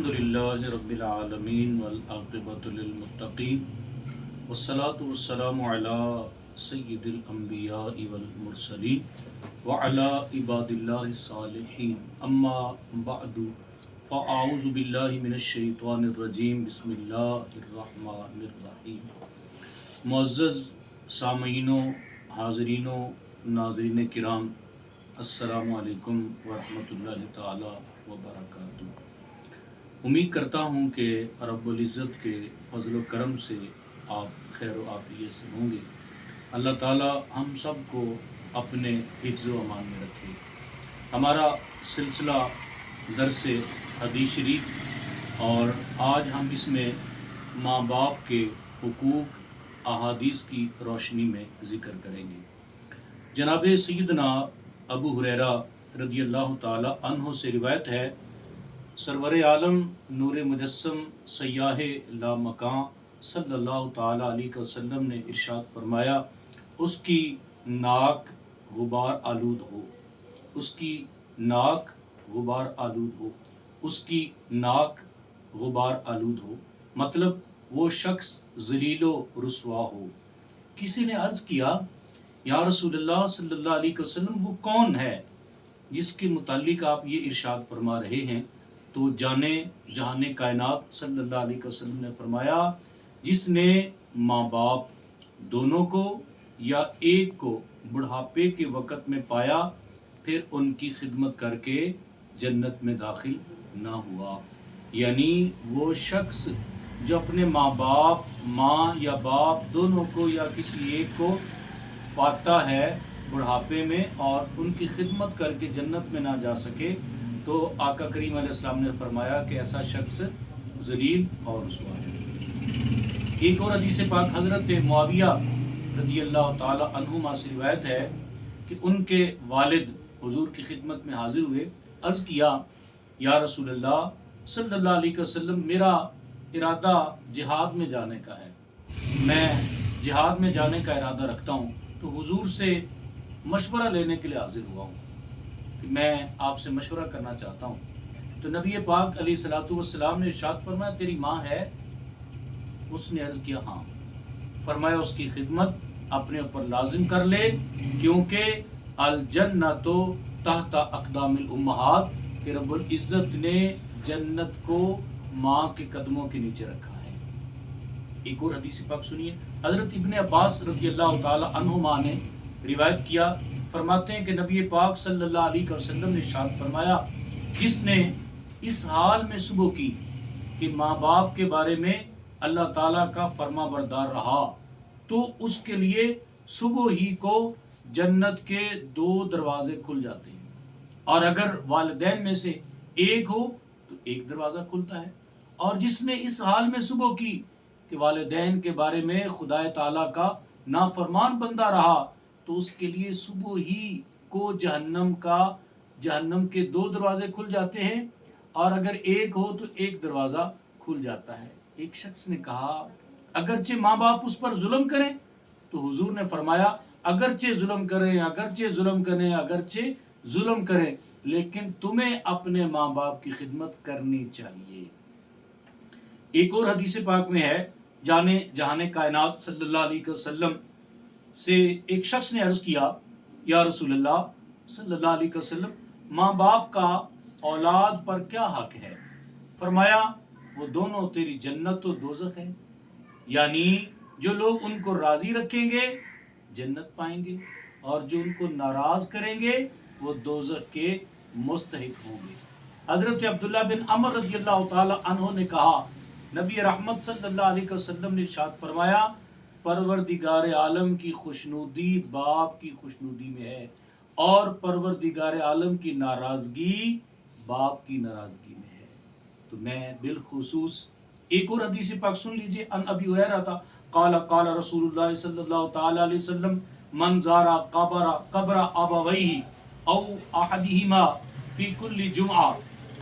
الحمدللہ رب العالمین والعاقبۃ للمتقین والصلاة والسلام علی سید الانبیاء والمرسلین وعلی عباد اللہ الصالحین اما بعد فاعوذ باللہ من الشیطان الرجیم بسم اللہ الرحمن الرحیم۔ معزز سامعین و حاضرین و ناظرین کرام، السلام علیکم ورحمۃ اللہ تعالی وبرکاتہ۔ امید کرتا ہوں کہ رب العزت کے فضل و کرم سے آپ خیر و عافیت سے ہوں گے۔ اللہ تعالی ہم سب کو اپنے حفظ و امان میں رکھے۔ ہمارا سلسلہ درس حدیث شریف، اور آج ہم اس میں ماں باپ کے حقوق احادیث کی روشنی میں ذکر کریں گے۔ جناب سیدنا ابو ہریرہ رضی اللہ تعالی عنہ سے روایت ہے، سرور عالم نور مجسم سیاہ لامکاں صلی اللہ تعالی علیہ وسلم نے ارشاد فرمایا، اس کی ناک غبار آلود ہو، اس کی ناک غبار آلود ہو، اس کی ناک غبار آلود ہو، مطلب وہ شخص ذلیل و رسوا ہو۔ کسی نے عرض کیا، یا رسول اللہ صلی اللہ علیہ وسلم وہ کون ہے جس کے متعلق آپ یہ ارشاد فرما رہے ہیں؟ تو جانے جہان کائنات صلی اللہ علیہ وسلم نے فرمایا، جس نے ماں باپ دونوں کو یا ایک کو بڑھاپے کے وقت میں پایا، پھر ان کی خدمت کر کے جنت میں داخل نہ ہوا۔ یعنی وہ شخص جو اپنے ماں باپ، ماں یا باپ دونوں کو یا کسی ایک کو پاتا ہے بڑھاپے میں اور ان کی خدمت کر کے جنت میں نہ جا سکے، تو آقا کریم علیہ السلام نے فرمایا کہ ایسا شخص ذلیل اور رسوا ہے۔ ایک اور حدیث پاک حضرت معاویہ رضی اللہ تعالی عنہما سے روایت ہے کہ ان کے والد حضور کی خدمت میں حاضر ہوئے، عرض کیا، یا رسول اللہ صلی اللہ علیہ وسلم میرا ارادہ جہاد میں جانے کا ہے، میں جہاد میں جانے کا ارادہ رکھتا ہوں، تو حضور سے مشورہ لینے کے لیے حاضر ہوا ہوں کہ میں آپ سے مشورہ کرنا چاہتا ہوں۔ تو نبی پاک علیہ الصلوۃ والسلام نے ارشاد فرمایا، تیری ماں ہے؟ اس نے عرض کیا ہاں۔ فرمایا اس کی خدمت اپنے اوپر لازم کر لے، کیونکہ الجنۃ تحت اقدام الامہات، کہ رب العزت نے جنت کو ماں کے قدموں کے نیچے رکھا ہے۔ ایک اور حدیث پاک سنیے، حضرت ابن عباس رضی اللہ تعالی عنہما نے روایت کیا، فرماتے ہیں کہ نبی پاک صلی اللہ علیہ وسلم نے ارشاد فرمایا، جس نے اس حال میں صبح کی کہ ماں باپ کے بارے میں اللہ تعالیٰ کا فرما بردار رہا، تو اس کے لیے صبح ہی کو جنت کے 2 دروازے کھل جاتے ہیں، اور اگر والدین میں سے ایک ہو تو ایک دروازہ کھلتا ہے۔ اور جس نے اس حال میں صبح کی کہ والدین کے بارے میں خدا تعالیٰ کا نافرمان بندہ رہا، تو اس کے لیے صبح ہی کو جہنم کے 2 دروازے کھل جاتے ہیں، اور اگر ایک ہو تو ایک دروازہ کھل جاتا ہے۔ ایک شخص نے کہا، اگرچہ ماں باپ اس پر ظلم کریں؟ تو حضور نے فرمایا، اگرچہ ظلم کریں، لیکن تمہیں اپنے ماں باپ کی خدمت کرنی چاہیے۔ ایک اور حدیث پاک میں ہے، جہان کائنات صلی اللہ علیہ وسلم سے ایک شخص نے عرض کیا، یا رسول اللہ صلی اللہ علیہ وسلم ماں باپ کا اولاد پر کیا حق ہے؟ فرمایا، وہ دونوں تیری جنت و دوزخ ہے، یعنی جو لوگ ان کو راضی رکھیں گے جنت پائیں گے، اور جو ان کو ناراض کریں گے وہ دوزخ کے مستحق ہوں گے۔ حضرت عبداللہ بن عمر رضی اللہ تعالی عنہ نے کہا، نبی رحمت صلی اللہ علیہ وسلم نے ارشاد فرمایا، پروردگار عالم کی خوشنودی باپ کی خوشنودی میں ہے، اور پروردگار عالم کی ناراضگی باپ کی ناراضگی میں ہے۔ تو میں بالخصوص ایک اور حدیث پاک سن لیجئے، ان ابی ہریرہ تھا، قال رسول اللہ صلی اللہ تعالی علیہ وسلم، من زار قبر ابویہ او احدہما فی کل جمعہ۔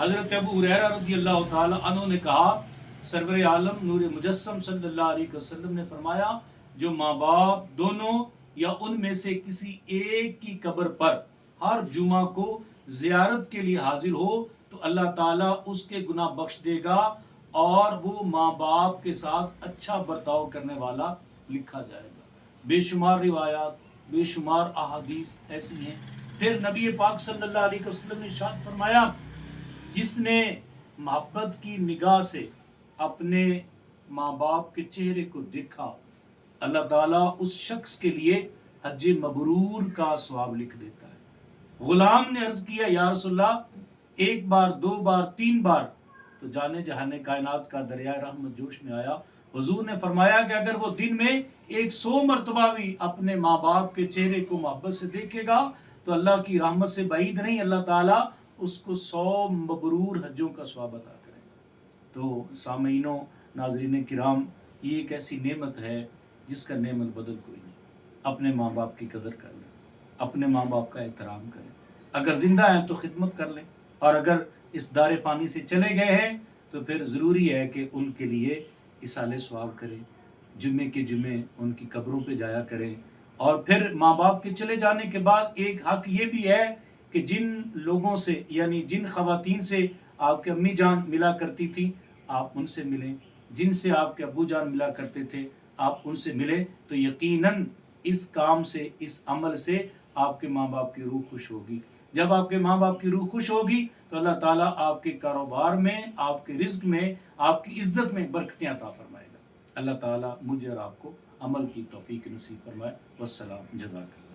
حضرت ابو ہریرہ رضی اللہ تعالی عنہ نے کہا، سرور عالم نور مجسم صلی اللہ علیہ وسلم نے فرمایا، جو ماں باپ دونوں یا ان میں سے کسی ایک کی قبر پر ہر جمعہ کو زیارت کے لیے حاضر ہو، تو تو اللہ تعالیٰ اس کے گناہ بخش دے گا اور وہ ماں باپ کے ساتھ اچھا برتاؤ کرنے والا لکھا جائے گا۔ بے شمار روایات، بے شمار احادیث ایسی ہیں۔ پھر نبی پاک صلی اللہ علیہ وسلم نے ارشاد فرمایا، جس نے محبت کی نگاہ سے اپنے ماں باپ کے چہرے کو دیکھا، اللہ تعالیٰ اس شخص کے لیے حج مبرور کا ثواب لکھ دیتا ہے۔ غلام نے عرض کیا، یا رسول اللہ، ایک بار، دو بار، تین بار؟ تو جانے جہان کائنات کا دریائے رحمت جوش میں آیا۔ حضور نے فرمایا کہ اگر وہ دن میں 100 مرتبہ بھی اپنے ماں باپ کے چہرے کو محبت سے دیکھے گا تو اللہ کی رحمت سے بعید نہیں، اللہ تعالیٰ اس کو 100 مبرور حجوں کا ثواب عطا کرے گا۔ تو سامعینوں، ناظرین کرام، یہ ایک ایسی نعمت ہے جس کا نعمت بدل کوئی نہیں۔ اپنے ماں باپ کی قدر کر لیں، اپنے ماں باپ کا احترام کریں، اگر زندہ ہیں تو خدمت کر لیں، اور اگر اس دار فانی سے چلے گئے ہیں تو پھر ضروری ہے کہ ان کے لیے ایصال ثواب کریں، جمعے کے جمعے ان کی قبروں پہ جایا کریں۔ اور پھر ماں باپ کے چلے جانے کے بعد ایک حق یہ بھی ہے کہ جن لوگوں سے، یعنی جن خواتین سے آپ کے امی جان ملا کرتی تھی، آپ ان سے ملیں، جن سے آپ کے ابو جان ملا کرتے تھے آپ ان سے ملیں، تو یقیناً اس کام سے، اس عمل سے آپ کے ماں باپ کی روح خوش ہوگی۔ جب آپ کے ماں باپ کی روح خوش ہوگی تو اللہ تعالیٰ آپ کے کاروبار میں، آپ کے رزق میں، آپ کی عزت میں برکتیں عطا فرمائے گا۔ اللہ تعالیٰ مجھے اور آپ کو عمل کی توفیق نصیب فرمائے۔ والسلام، جزاک اللہ۔